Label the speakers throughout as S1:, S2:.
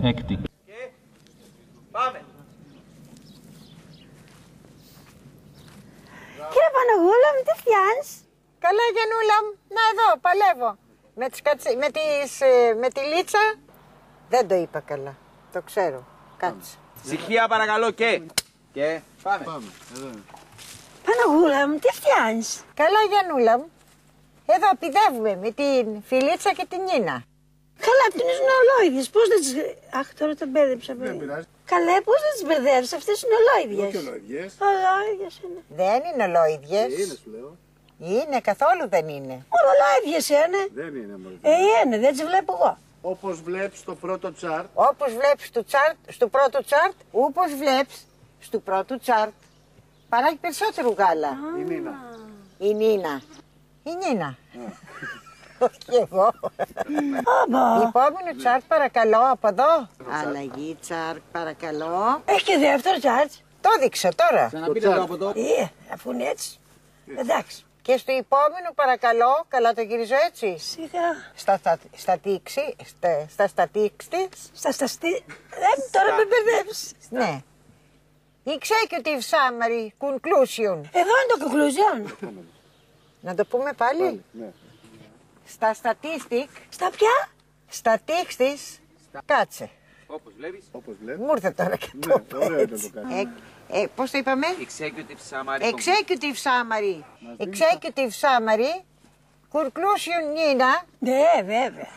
S1: Έκτη.
S2: Και πάμε.
S3: Κύριε Παναγούλα μου, τι φτιάνεις?
S4: Καλά, Γιαννούλα μου. Να εδώ, παλεύω. Με τη Λίτσα δεν το είπα καλά. Το ξέρω. Κάτσε.
S2: Ησυχία παρακαλώ και πάμε.
S3: Παναγούλα μου, τι φτιάνεις?
S4: Καλά, Γιαννούλα μου. Εδώ πηδεύουμε με την Φιλίτσα και την Νίνα.
S3: Καλά, τι είναι ολόιδιες. Πώς δεν τις... Αχ, τώρα τα μπέρδεψα.
S5: Δεν πειράζει.
S3: Καλέ, πώς δεν τις μπερδεύεις? Αυτές είναι ολόιδιες.
S5: Όχι ολόιδιες.
S3: Ολόιδιες είναι.
S4: Δεν είναι ολόιδιες.
S5: Είναι, σου λέω.
S4: Είναι, καθόλου δεν είναι.
S3: Ολόιδιες είναι.
S5: Δεν είναι μόνο.
S3: Είναι, δεν τις βλέπω εγώ.
S5: Όπως βλέπεις στο πρώτο τσάρτ.
S4: Όπως βλέπεις στο πρώτο τσάρτ, όπως βλέπεις στο πρώτο τσάρτ. Παράγει περισσότερο γάλα.
S5: Η Νίνα.
S4: Η Νίνα. Η Νίνα. Όχι εγώ. Επόμενο τσάρτ παρακαλώ από εδώ. Αλλαγή τσάρτ παρακαλώ.
S3: Έχει και δεύτερο τσάρτ.
S4: Το έδειξα τώρα.
S2: Ξαναπείτε το από εδώ.
S3: Αφού είναι έτσι. Εντάξει.
S4: Και στο επόμενο παρακαλώ, καλά το γυρίζω έτσι.
S3: Σιγά.
S4: Στα statistics.
S3: Τώρα με μπερδεύεις.
S4: Ναι. Executive summary conclusion.
S3: Εδώ είναι το conclusion.
S4: Να το πούμε πάλι.
S5: Ναι.
S4: Στα statistic.
S3: Στα ποια?
S4: Statistics. Κάτσε.
S2: Όπως βλέπεις.
S5: Όπως βλέπεις.
S4: Μου ήρθε τώρα και
S5: Ναι,
S4: το είπα
S5: ωραίο ήταν
S4: έτσι.
S5: το κάνει.
S4: Πώς το είπαμε?
S2: Executive summary.
S4: Executive summary. Executive summary. Conclusion Nina.
S3: Ναι, βέβαια.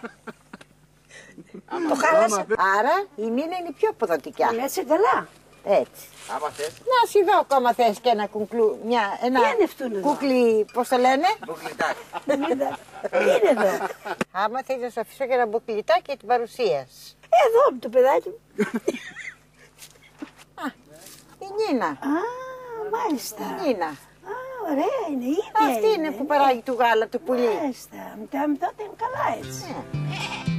S3: Το χάλασα.
S4: Άρα η Νίνα είναι πιο αποδοτικιά.
S3: Έτσι καλά.
S4: Έτσι.
S2: Άμα θες.
S4: Να σου δω ακόμα θες και ένα κουκλού, ένα
S3: Τι είναι αυτόν εδώ?
S4: κουκλί, πώς το λένε.
S2: Μπουκλιτάκι.
S3: Τι είναι εδώ?
S4: Άμα θέλεις να σου αφήσω και ένα μπουκλιτάκι για την παρουσίαση.
S3: Εδώ το παιδάκι μου.
S4: Η Νίνα.
S3: Α, μάλιστα.
S4: Η Νίνα.
S3: Α, ωραία είναι. Η ίδια
S4: Αυτή είναι που παράγει του γάλα του πουλί.
S3: Μάλιστα. Τότε είναι καλά έτσι.
S4: Ναι.